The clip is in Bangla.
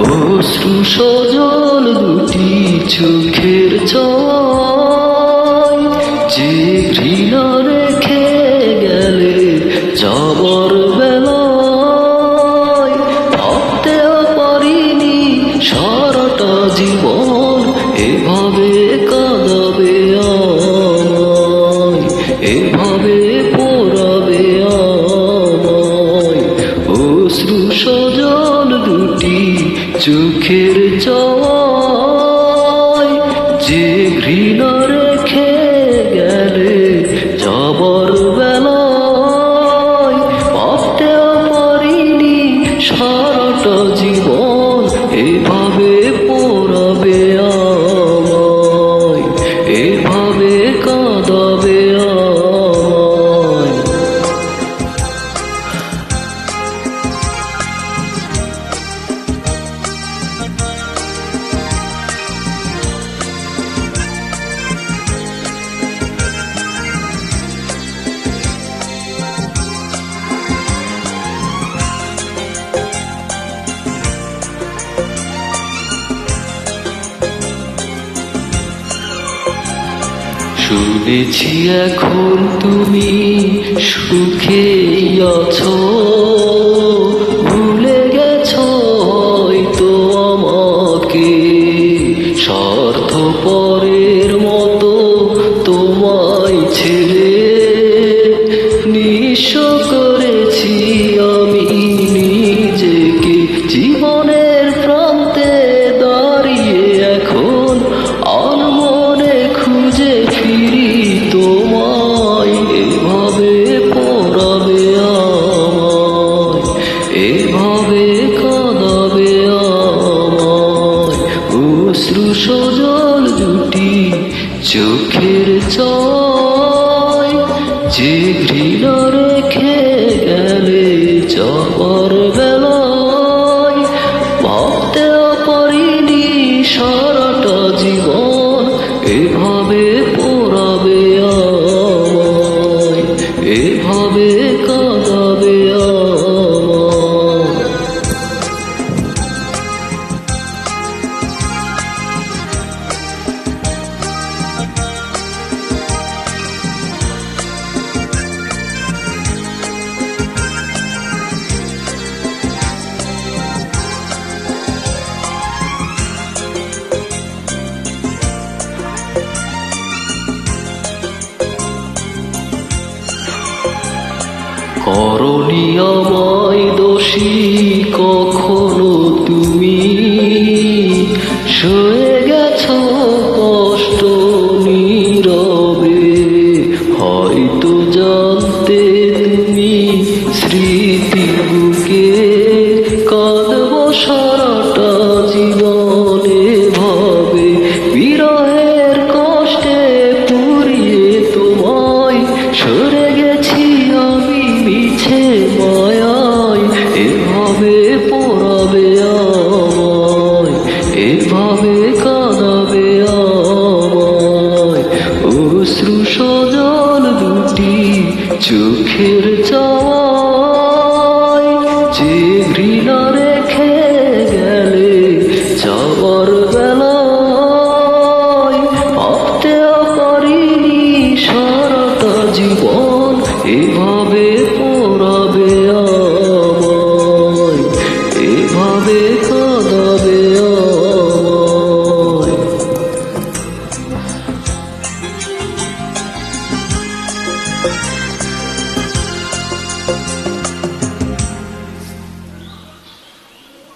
অশ্রু সজল দুটি চোখের জল, যে ঘৃণা রেখে গেলে যাবার বেলায়, ভাবতেও পারিনি সারাটা জীবন এভাবে কাঁদাবে আমায়, এভাবে পোড়াবে আমায়। অশ্রু সজল দুটি চোখের জল, যে ঘৃণা রেখে গেলে যাবার বেলায়, ভাবতেও পারিনি সারাটা জীবন এভাবে পোড়াবে আমায়, এভাবে কাঁদাবে আমায়। শুনেছি এখন তুমি সুখেই আছো, ভুলে গেছো হয়তো আমাকে, স্বার্থপরের মতো তোমায় ছেড়ে নিঃস্ব করেছি আমি নিজেকে। জীবনের প্রান্তে দাঁড়িয়ে এখন আনমনে খুঁজে ফিরি তোমায়, এভাবে পোড়াবে আমায়, এভাবে কাঁদাবে আমায়। অশ্রু সজল দুটি চোখের জল, যে ঘৃণা রেখে গেলে যাবার বেলায়, ভাবতেও পারিনি সারাটা জীবন এভাবে পোড়াবে আমায়, এভাবে কাঁদাবে আমায়। করনি আমায় দোষী কখনো তুমি, সয়ে গেছো কষ্ট নীরবে। হয়তো জানতে তুমি স্মৃতি বুকে কাঁদবো সারাটা জীবনে ভাবে, বিরহের কষ্টে পুড়িয়ে তোমায় সরে গেছি আমি মিছে মায়ায়, এভাবে পোড়াবে আমায়, এভাবে কাঁদাবে আমায়। অশ্রু সজল দুটি চোখের জল, যে ঘৃণা রেখে গেলে যাবার বেলায়, ভাবতেও পারিনি সারাটা জীবন এভাবে